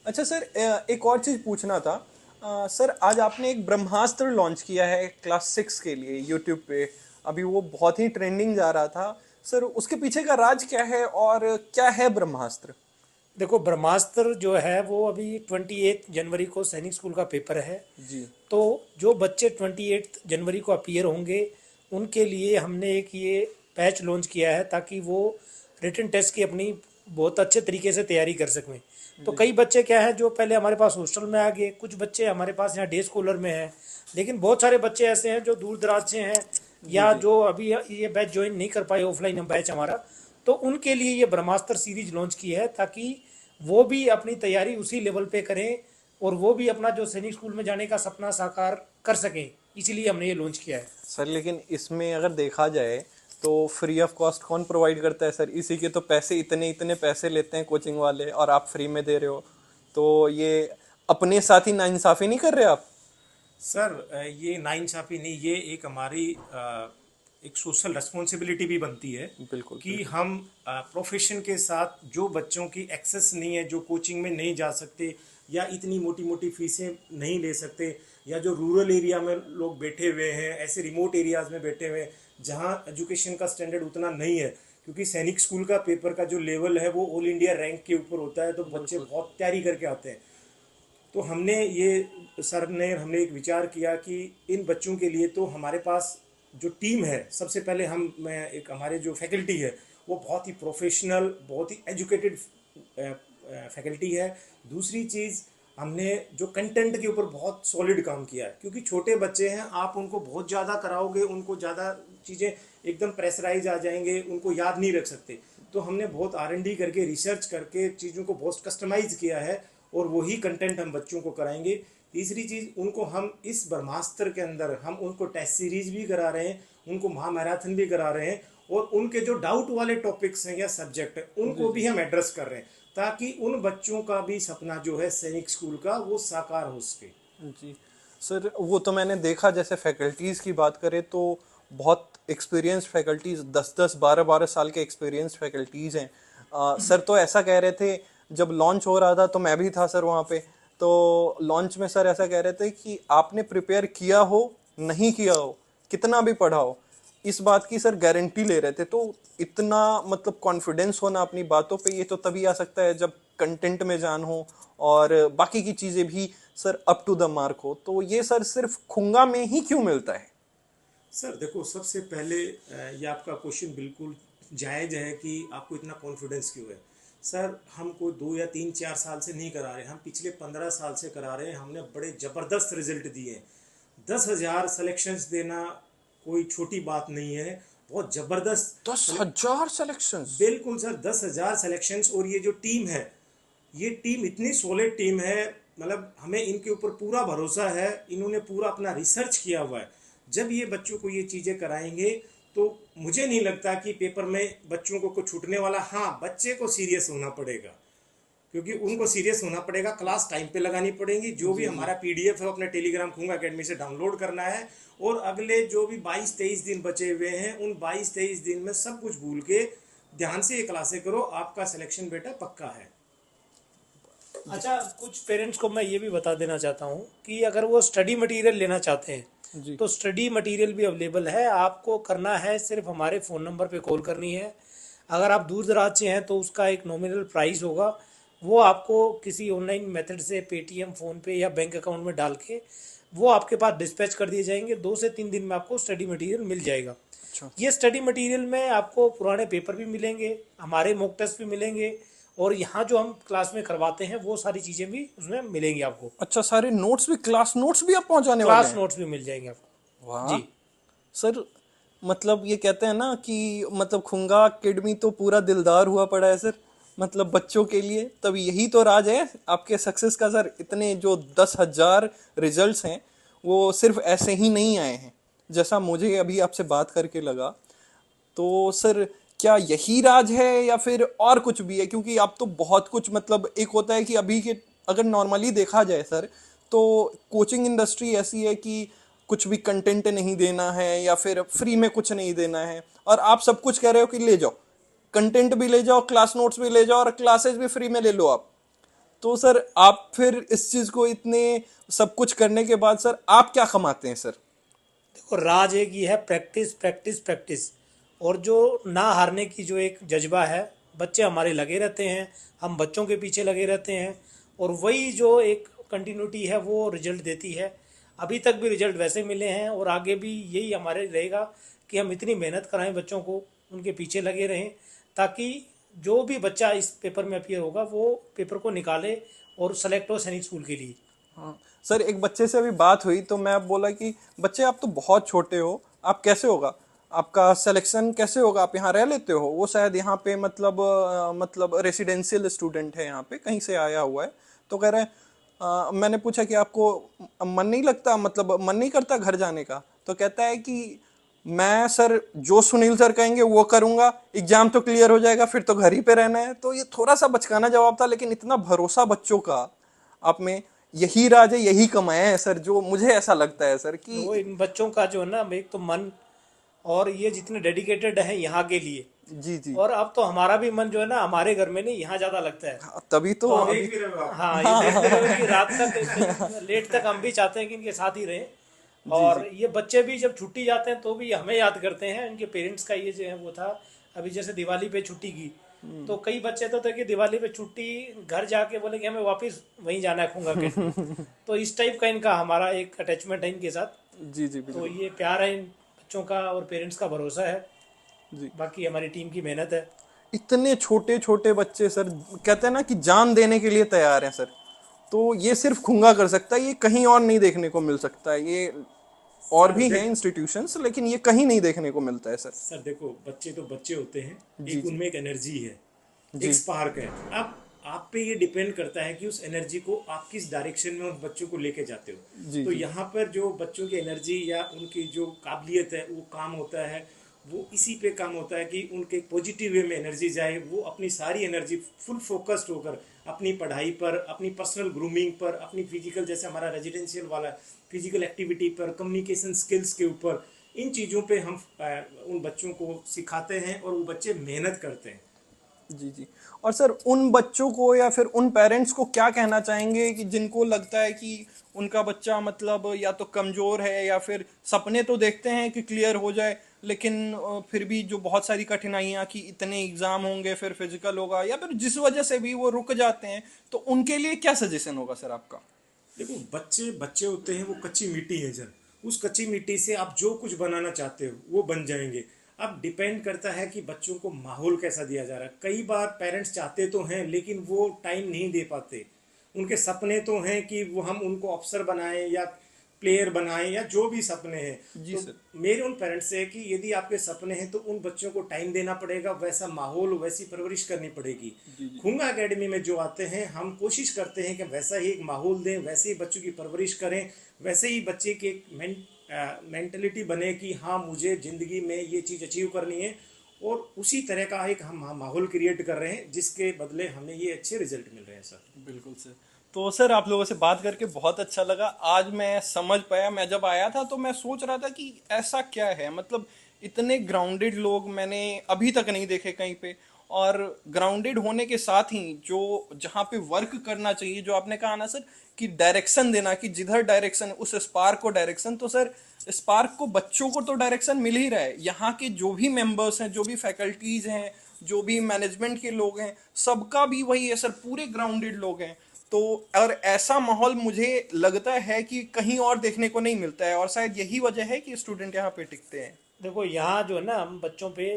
अच्छा सर, एक और चीज़ पूछना था। सर, आज आपने एक ब्रह्मास्त्र लॉन्च किया है क्लास 6 के लिए यूट्यूब पे। अभी वो बहुत ही ट्रेंडिंग जा रहा था। सर, उसके पीछे का राज क्या है और क्या है ब्रह्मास्त्र? देखो, ब्रह्मास्त्र जो है वो अभी 28 जनवरी को सैनिक स्कूल का पेपर है। जी। तो जो बच्चे 28 जनवरी को अपीयर होंगे उनके लिए हमने एक ये पैच लॉन्च किया है ताकि वो रिटन टेस्ट की अपनी बहुत अच्छे तरीके से तैयारी कर सकें। तो जी। कई बच्चे क्या हैं जो पहले हमारे पास हॉस्टल में आ गए, कुछ बच्चे हमारे पास यहाँ डे स्कॉलर में हैं, लेकिन बहुत सारे बच्चे ऐसे हैं जो दूर दराज से हैं जी। या जी। जो अभी ये बैच ज्वाइन नहीं कर पाए, ऑफलाइन बैच हमारा। तो उनके लिए ये ब्रह्मास्त्र सीरीज लॉन्च की है ताकि वो भी अपनी तैयारी उसी लेवल पे करें और वो भी अपना जो सैनिक स्कूल में जाने का सपना साकार कर सकें। इसीलिए हमने ये लॉन्च किया है। सर, लेकिन इसमें अगर देखा जाए तो फ्री ऑफ कॉस्ट कौन प्रोवाइड करता है सर? इसी के तो पैसे, इतने इतने पैसे लेते हैं कोचिंग वाले, और आप फ्री में दे रहे हो। तो ये अपने साथ ही नाइंसाफी नहीं कर रहे आप? सर, ये नाइंसाफ़ी नहीं, ये एक हमारी एक सोशल रिस्पॉन्सिबिलिटी भी बनती है बिल्कुल, कि बिल्कुल। हम प्रोफेशन के साथ जो बच्चों की एक्सेस नहीं है, जो कोचिंग में नहीं जा सकते या इतनी मोटी मोटी फीसें नहीं ले सकते, या जो रूरल एरिया में लोग बैठे हुए हैं, ऐसे रिमोट एरियाज में बैठे हुए हैं जहाँ एजुकेशन का स्टैंडर्ड उतना नहीं है, क्योंकि सैनिक स्कूल का पेपर का जो लेवल है वो ऑल इंडिया रैंक के ऊपर होता है, तो बच्चे बिल्कुल। बहुत तैयारी करके आते हैं। तो हमने ये सर ने हमने एक विचार किया कि इन बच्चों के लिए तो हमारे पास जो टीम है, सबसे पहले हम मैं एक हमारे जो फैकल्टी है वो बहुत ही प्रोफेशनल, बहुत ही एजुकेटेड फैकल्टी है। दूसरी चीज़, हमने जो कंटेंट के ऊपर बहुत सॉलिड काम किया है, क्योंकि छोटे बच्चे हैं, आप उनको बहुत ज़्यादा कराओगे, उनको ज़्यादा चीज़ें एकदम प्रेशराइज आ जाएंगे, उनको याद नहीं रख सकते। तो हमने बहुत R&D करके, रिसर्च करके चीज़ों को बहुत कस्टमाइज किया है और वही कंटेंट हम बच्चों को कराएंगे। तीसरी चीज़, उनको हम इस ब्रह्मास्त्र के अंदर हम उनको टेस्ट सीरीज भी करा रहे हैं, उनको महामैराथन भी करा रहे हैं, और उनके जो डाउट वाले टॉपिक्स हैं या सब्जेक्ट हैं जी। उनको जी। भी हम एड्रेस कर रहे हैं, ताकि उन बच्चों का भी सपना जो है सैनिक स्कूल का वो साकार हो सके। जी। सर, वो तो मैंने देखा, जैसे फैकल्टीज़ की बात करें तो बहुत एक्सपीरियंस फैकल्टीज़, 10-10 12-12 साल के एक्सपीरियंस फैकल्टीज़ हैं। सर तो ऐसा कह रहे थे, जब लॉन्च हो रहा था तो मैं भी था सर वहाँ पे। तो लॉन्च में सर ऐसा कह रहे थे कि आपने प्रिपेयर किया हो, नहीं किया हो, कितना भी पढ़ा हो, इस बात की सर गारंटी ले रहे थे। तो इतना मतलब कॉन्फिडेंस होना अपनी बातों पे, ये तो तभी आ सकता है जब कंटेंट में जान हो और बाकी की चीज़ें भी sir up to the mark हो। तो ये सर सिर्फ खुंगा में ही क्यों मिलता है? सर देखो, सबसे पहले ये आपका क्वेश्चन बिल्कुल जायज़ है कि आपको इतना कॉन्फिडेंस क्यों है। सर, हम कोई 2 या 3 4 साल से नहीं करा रहे, हम पिछले 15 साल से करा रहे हैं। हमने बड़े ज़बरदस्त रिजल्ट दिए हैं। 10,000 सेलेक्शंस देना कोई छोटी बात नहीं है, बहुत ज़बरदस्त 10,000 सेलेक्शंस? बिल्कुल सर, 10,000 सेलेक्शंस। और ये जो टीम है, ये टीम इतनी सॉलिड टीम है, मतलब हमें इनके ऊपर पूरा भरोसा है। इन्होंने पूरा अपना रिसर्च किया हुआ है। जब ये बच्चों को ये चीज़ें कराएंगे तो मुझे नहीं लगता कि पेपर में बच्चों को कुछ छूटने वाला। हाँ, बच्चे को सीरियस होना पड़ेगा, क्योंकि उनको सीरियस होना पड़ेगा, क्लास टाइम पे लगानी पड़ेगी। जो भी जी। जी। हमारा PDF है वो अपने टेलीग्राम खूंगा अकेडमी से डाउनलोड करना है, और अगले जो भी 22-23 दिन बचे हुए हैं उन 22-23 दिन में सब कुछ भूल के ध्यान से ये क्लासे करो, आपका सिलेक्शन बेटा पक्का है। अच्छा, कुछ पेरेंट्स को मैं ये भी बता देना चाहता हूँ कि अगर वो स्टडी मटेरियल लेना चाहते हैं जी। तो स्टडी मटेरियल भी अवेलेबल है। आपको करना है सिर्फ हमारे फ़ोन नंबर पे कॉल करनी है। अगर आप दूर दराज से हैं तो उसका एक नॉमिनल प्राइस होगा, वो आपको किसी ऑनलाइन मेथड से पेटीएम, फ़ोनपे या बैंक अकाउंट में डाल के वो आपके पास डिस्पैच कर दिए जाएंगे। 2 से 3 दिन में आपको स्टडी मटेरियल मिल जाएगा। अच्छा। ये स्टडी मटेरियल में आपको पुराने पेपर भी मिलेंगे, हमारे मॉक टेस्ट भी मिलेंगे, और यहाँ जो हम क्लास में करवाते हैं वो सारी चीज़ें भी उसमें मिलेंगी आपको। अच्छा, सारे नोट्स भी, क्लास नोट्स भी आप पहुंचाने वाले क्लास हैं? नोट्स भी मिल जाएंगे आपको वाह। जी। सर, मतलब ये कहते हैं ना कि मतलब खुंगा अकेडमी तो पूरा दिलदार हुआ पड़ा है सर, मतलब बच्चों के लिए। तब यही तो राज है आपके सक्सेस का सर। इतने जो 10,000 रिजल्ट्स हैं वो सिर्फ ऐसे ही नहीं आए हैं, जैसा मुझे अभी आपसे बात करके लगा। तो सर, क्या यही राज है या फिर और कुछ भी है? क्योंकि आप तो बहुत कुछ, मतलब एक होता है कि अभी के, अगर नॉर्मली देखा जाए सर, तो कोचिंग इंडस्ट्री ऐसी है कि कुछ भी कंटेंट नहीं देना है या फिर फ्री में कुछ नहीं देना है, और आप सब कुछ कह रहे हो कि ले जाओ, कंटेंट भी ले जाओ, क्लास नोट्स भी ले जाओ और क्लासेस भी फ्री में ले लो आप। तो सर आप फिर इस चीज को इतने सब कुछ करने के बाद सर आप क्या कमाते हैं सर? देखो, राज एक ही है, प्रैक्टिस प्रैक्टिस प्रैक्टिस। और जो ना हारने की जो एक जज्बा है, बच्चे हमारे लगे रहते हैं, हम बच्चों के पीछे लगे रहते हैं, और वही जो एक कंटिन्यूटी है वो रिजल्ट देती है। अभी तक भी रिजल्ट वैसे मिले हैं और आगे भी यही हमारे रहेगा कि हम इतनी मेहनत कराएं बच्चों को, उनके पीछे लगे रहें, ताकि जो भी बच्चा इस पेपर में अपियर होगा वो पेपर को निकाले और सेलेक्ट हो सैनिक स्कूल के लिए। हाँ सर, एक बच्चे से अभी बात हुई तो मैं बोला कि बच्चे आप तो बहुत छोटे हो, आप कैसे होगा, आपका सिलेक्शन कैसे होगा, आप यहाँ रह लेते हो? वो शायद यहाँ पे मतलब मतलब रेसिडेंशियल स्टूडेंट है, यहाँ पे कहीं से आया हुआ है। तो कह रहे हैं मैंने पूछा कि आपको मन नहीं लगता, मतलब मन नहीं करता घर जाने का? तो कहता है कि मैं सर जो सुनील सर कहेंगे वो करूंगा, एग्जाम तो क्लियर हो जाएगा, फिर तो घर ही पे रहना है। तो ये थोड़ा सा बचकाना जवाब था, लेकिन इतना भरोसा बच्चों का आप में, यही राज है, यही कमाया है सर, जो मुझे ऐसा लगता है सर वो कि इन बच्चों का जो है ना, एक तो मन, और ये जितने डेडिकेटेड हैं यहाँ के लिए। जी जी। और अब तो हमारा भी मन जो है ना, हमारे घर में नहीं, यहाँ ज़्यादा लगता है। हाँ, तभी तो तो हम, अभी। देख भी रहे हो आप। हाँ, ये देख भी रहे हो कि रात तक लेट तक हम भी चाहते हैं कि इनके साथ ही रहें। जी जी। और ये बच्चे भी जब छुट्टी जाते हैं तो भी हमें याद करते हैं, इनके पेरेंट्स का ये जो है वो था। अभी जैसे दिवाली पे छुट्टी की, तो कई बच्चे तो थे कि दिवाली पे छुट्टी घर जाके बोले कि हमें वापस वहीं जाना है, खूंगा अकेडमी। तो इस टाइप का इनका हमारा एक अटैचमेंट है इनके साथ। जी जी तो बिल्कुल। ये प्यार है इन बच्चों का और पेरेंट्स का भरोसा है, जी। बाकी हमारी टीम की मेहनत है। इतने छोटे छोटे बच्चे सर, कहते हैं ना कि जान देने के लिए तैयार हैं सर। तो ये सिर्फ खूंगा कर सकता है, ये कहीं और नहीं देखने को मिल सकता है। ये और सर भी हैं देख इंस्टीट्यूशंस, लेकिन ये कहीं नहीं देखने को मिलता है सर। सर देखो, बच्चे तो बच्चे होते हैं, जी एक जी। उनमें एक एनर्जी है, एक जी स्पार्क है। अब आप पे ये डिपेंड करता है कि उस एनर्जी को आप किस डायरेक्शन में उन बच्चों को लेके जाते हो। जी। तो जी यहाँ पर जो बच्चों की एनर्जी या उनकी जो काबिलियत है वो काम होता है, वो इसी पे काम होता है कि उनके पॉजिटिव वे में एनर्जी जाए, वो अपनी सारी एनर्जी फुल फोकस्ड होकर अपनी पढ़ाई पर, अपनी पर्सनल ग्रूमिंग पर, अपनी फिजिकल, जैसे हमारा रेजिडेंशियल वाला, फिजिकल एक्टिविटी पर, कम्युनिकेशन स्किल्स के ऊपर, इन चीज़ों पे हम उन बच्चों को सिखाते हैं और वो बच्चे मेहनत करते हैं। जी। जी। और सर उन बच्चों को या फिर उन पेरेंट्स को क्या कहना चाहेंगे कि जिनको लगता है कि उनका बच्चा मतलब या तो कमजोर है, या फिर सपने तो देखते हैं कि क्लियर हो जाए, लेकिन फिर भी जो बहुत सारी कठिनाइयाँ कि इतने एग्जाम होंगे, फिर फिजिकल होगा, या फिर जिस वजह से भी वो रुक जाते हैं, तो उनके लिए क्या सजेशन होगा सर आपका? देखो, बच्चे बच्चे होते हैं, वो कच्ची मिट्टी है सर। उस कच्ची मिट्टी से आप जो कुछ बनाना चाहते हो वो बन जाएंगे। अब डिपेंड करता है कि बच्चों को माहौल कैसा दिया जा रहा है। कई बार पेरेंट्स चाहते तो हैं लेकिन वो टाइम नहीं दे पाते। उनके सपने तो हैं कि वो हम उनको अफसर बनाएं या प्लेयर बनाएं या जो भी सपने हैं। जी तो सर। मेरे उन पेरेंट्स से है कि यदि आपके सपने हैं तो उन बच्चों को टाइम देना पड़ेगा, वैसा माहौल, वैसी परवरिश करनी पड़ेगी। जी जी। खूंगा एकेडमी में जो आते हैं, हम कोशिश करते हैं कि वैसा ही एक माहौल दें, वैसे ही बच्चों की परवरिश करें, वैसे ही बच्चे की एक मेंटलिटी बने कि हाँ, मुझे ज़िंदगी में ये चीज़ अचीव करनी है। और उसी तरह का एक हम माहौल क्रिएट कर रहे हैं, जिसके बदले हमें ये अच्छे रिजल्ट मिल रहे हैं सर। बिल्कुल सर। तो सर आप लोगों से बात करके बहुत अच्छा लगा। आज मैं समझ पाया, मैं जब आया था तो मैं सोच रहा था कि ऐसा क्या है, मतलब इतने ग्राउंडेड लोग मैंने अभी तक नहीं देखे कहीं पे। और ग्राउंडेड होने के साथ ही जो जहाँ पे वर्क करना चाहिए, जो आपने कहा ना सर कि डायरेक्शन देना, कि जिधर डायरेक्शन उस स्पार्क को डायरेक्शन, तो सर स्पार्क को बच्चों को तो डायरेक्शन मिल ही रहा है। यहाँ के जो भी मेंबर्स हैं, जो भी फैकल्टीज हैं, जो भी मैनेजमेंट के लोग हैं, सबका भी वही है सर, पूरे ग्राउंडेड लोग हैं। तो और ऐसा माहौल मुझे लगता है कि कहीं और देखने को नहीं मिलता है, और शायद यही वजह है कि स्टूडेंट यहाँ पे टिकते हैं। देखो, यहाँ जो है ना, हम बच्चों पे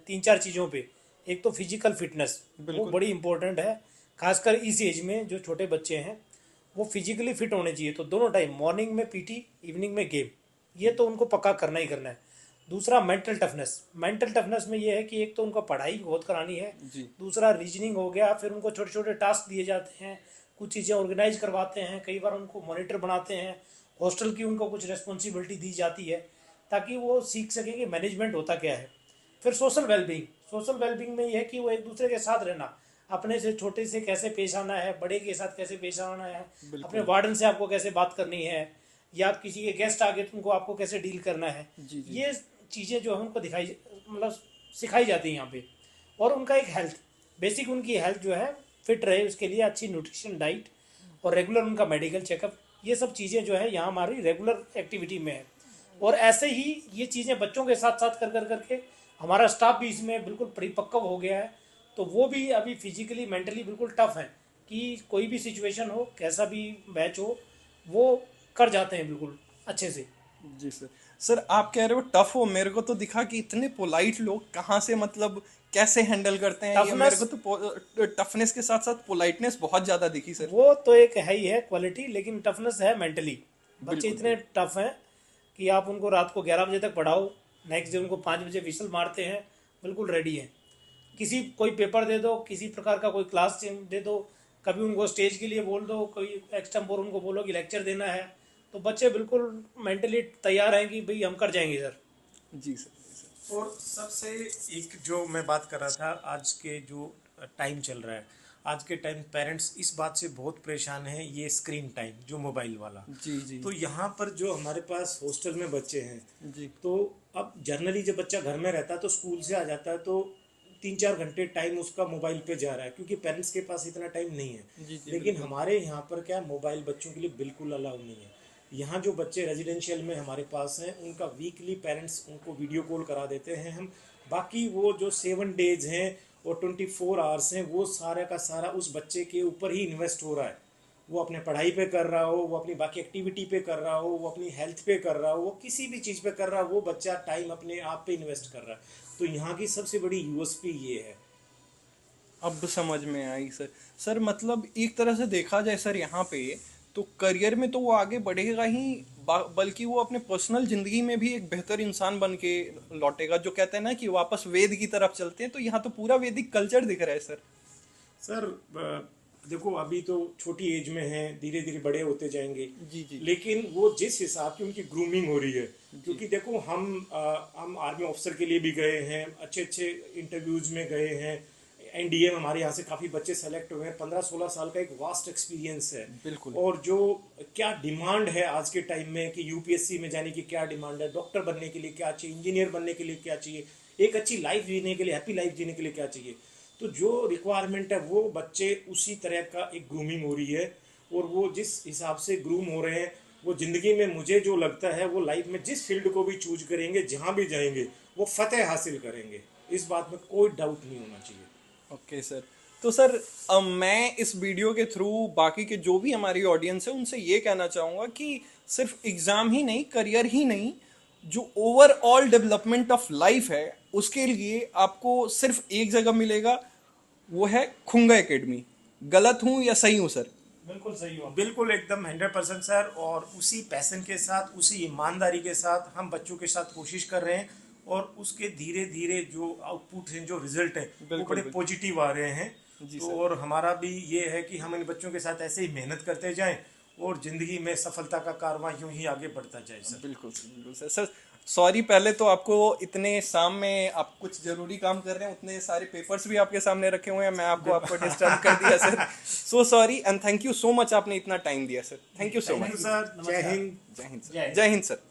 तीन चार चीज़ों पे, एक तो फिजिकल फिटनेस, वो बिल्कुल। बड़ी इंपॉर्टेंट है। खासकर इस एज में जो छोटे बच्चे हैं, वो फिजिकली फिट होने चाहिए। तो दोनों टाइम, मॉर्निंग में पीटी, इवनिंग में गेम, ये तो उनको पक्का करना ही करना है। दूसरा मेंटल टफनेस। मेंटल टफनेस में ये है कि एक तो उनको पढ़ाई बहुत करानी है, जी दूसरा रीजनिंग हो गया, फिर उनको छोटे छोटे टास्क दिए जाते हैं, कुछ चीज़ें ऑर्गेनाइज करवाते हैं, कई बार उनको मॉनिटर बनाते हैं, हॉस्टल की उनको कुछ रिस्पॉन्सिबिलिटी दी जाती है, ताकि वो सीख सकें कि मैनेजमेंट होता क्या है। फिर सोशल वेलबींग। सोशल वेलबींग में यह है कि वो एक दूसरे के साथ रहना, अपने से छोटे से कैसे पेश आना है, बड़े के साथ कैसे पेश आना है, अपने बिल्कुल। वार्डन से आपको कैसे बात करनी है, या आप किसी के गेस्ट आ गए तो उनको आपको कैसे डील करना है। जी जी। ये चीज़ें जो है उनको दिखाई, मतलब सिखाई जाती हैं यहाँ पे। और उनका एक हेल्थ, बेसिक उनकी हेल्थ जो है फिट रहे उसके लिए अच्छी न्यूट्रिशन डाइट और रेगुलर उनका मेडिकल चेकअप, ये सब चीज़ें जो है यहाँ हमारी रेगुलर एक्टिविटी में है। और ऐसे ही ये चीज़ें बच्चों के साथ साथ कर करके हमारा स्टाफ भी इसमें बिल्कुल परिपक्व हो गया है। तो वो भी अभी फिजिकली मेंटली बिल्कुल टफ है कि कोई भी सिचुएशन हो, कैसा भी मैच हो, वो कर जाते हैं बिल्कुल अच्छे से। जी सर। सर आप कह रहे हो टफ हो, मेरे को तो दिखा कि इतने पोलाइट लोग कहाँ से, मतलब कैसे हैंडल करते हैं ये, मेरे को तो टफनेस के साथ साथ पोलाइटनेस बहुत ज्यादा दिखी सर। वो तो एक है ही है क्वालिटी, लेकिन टफनेस है मेंटली। बच्चे इतने टफ हैं कि आप उनको रात को 11 बजे तक पढ़ाओ, नेक्स्ट डे उनको 5 बजे विसल मारते हैं, बिल्कुल रेडी हैं। किसी कोई पेपर दे दो, किसी प्रकार का कोई क्लास दे दो, कभी उनको स्टेज के लिए बोल दो, कोई एक्सटेम्पोर उनको बोलो कि लेक्चर देना है, तो बच्चे बिल्कुल मेंटली तैयार हैं कि भाई हम कर जाएंगे सर। जी सर, जी सर। और सबसे एक जो मैं बात कर रहा था, आज के जो टाइम चल रहा है, आज के टाइम पेरेंट्स इस बात से बहुत परेशान हैं, ये स्क्रीन टाइम जो मोबाइल वाला। जी जी। तो यहाँ पर जो हमारे पास हॉस्टल में बच्चे हैं, जी। तो अब जनरली जब बच्चा घर में रहता है तो स्कूल से आ जाता है तो 3-4 घंटे टाइम उसका मोबाइल पे जा रहा है, क्योंकि पेरेंट्स के पास इतना टाइम नहीं है। जी, जी, लेकिन हमारे यहाँ पर क्या है, मोबाइल बच्चों के लिए बिल्कुल अलाउ नहीं है। यहाँ जो बच्चे रेजिडेंशियल में हमारे पास हैं, उनका वीकली पेरेंट्स उनको वीडियो कॉल करा देते हैं हम। बाकी वो जो 7 डेज हैं और 24 आवर्स हैं, वो सारा का सारा उस बच्चे के ऊपर ही इन्वेस्ट हो रहा है। वो अपने पढ़ाई पे कर रहा हो, वो अपनी बाकी एक्टिविटी पे कर रहा हो, वो अपनी हेल्थ पे कर रहा हो, वो किसी भी चीज़ पे कर रहा हो, वो बच्चा टाइम अपने आप पे इन्वेस्ट कर रहा है। तो यहाँ की सबसे बड़ी यूएसपी ये है। अब समझ में आई सर। सर मतलब एक तरह से देखा जाए सर यहाँ पे, तो करियर में तो वो आगे बढ़ेगा ही, बल्कि वो अपने पर्सनल जिंदगी में भी एक बेहतर इंसान बन के लौटेगा। जो कहते हैं ना कि वापस वेद की तरफ चलते हैं, तो यहाँ तो पूरा वैदिक कल्चर दिख रहा है सर। सर देखो, अभी तो छोटी एज में हैं, धीरे धीरे बड़े होते जाएंगे। जी जी। लेकिन वो जिस हिसाब की उनकी ग्रूमिंग हो रही है, क्योंकि देखो हम आर्मी ऑफिसर के लिए भी गए हैं, अच्छे अच्छे इंटरव्यूज में गए हैं, एनडीए में हमारे यहाँ से काफ़ी बच्चे सेलेक्ट हुए हैं। 15-16 साल का एक वास्ट एक्सपीरियंस है। बिल्कुल। और जो क्या डिमांड है आज के टाइम में, कि यूपीएससी में जाने की क्या डिमांड है, डॉक्टर बनने के लिए क्या चाहिए, इंजीनियर बनने के लिए क्या चाहिए, एक अच्छी लाइफ जीने के लिए, हैप्पी लाइफ जीने के लिए क्या चाहिए, तो जो रिक्वायरमेंट है वो बच्चे उसी तरह का एक ग्रूमिंग हो रही है। और वो जिस हिसाब से ग्रूम हो रहे हैं, वो ज़िंदगी में मुझे जो लगता है, वो लाइफ में जिस फील्ड को भी चूज करेंगे, जहाँ भी जाएंगे, वो फतेह हासिल करेंगे। इस बात में कोई डाउट नहीं होना चाहिए। Okay sir. तो सर मैं इस वीडियो के थ्रू बाकी के जो भी हमारी ऑडियंस है उनसे ये कहना चाहूँगा कि सिर्फ एग्ज़ाम ही नहीं, करियर ही नहीं, जो ओवरऑल डेवलपमेंट ऑफ लाइफ है, उसके लिए आपको सिर्फ एक जगह मिलेगा, वो है खुंगा एकेडमी। गलत हूँ या सही हूँ सर? बिल्कुल सही हो। बिल्कुल एकदम 100% सर। और उसी पैशन के साथ, उसी ईमानदारी के साथ हम बच्चों के साथ कोशिश कर रहे हैं, और उसके धीरे धीरे जो आउटपुट हैं, जो रिजल्ट है, वो बड़े पॉजिटिव आ रहे हैं। तो और हमारा भी ये है कि हम इन बच्चों के साथ ऐसे ही मेहनत करते जाएं और जिंदगी में सफलता का कारवां यूं ही आगे बढ़ता जाए सर। बिल्कुल बिल्कुल सर। सर सॉरी, पहले तो आपको इतने शाम में आप कुछ जरूरी काम कर रहे हैं, उतने सारे पेपर्स भी आपके सामने रखे हुए हैं, मैं आपको डिस्टर्ब कर दिया sir. So sorry and thank you so much, आपने इतना टाइम दिया sir. Thank you so much sir. जय हिंद। जय हिंद सर। जय हिंद सर।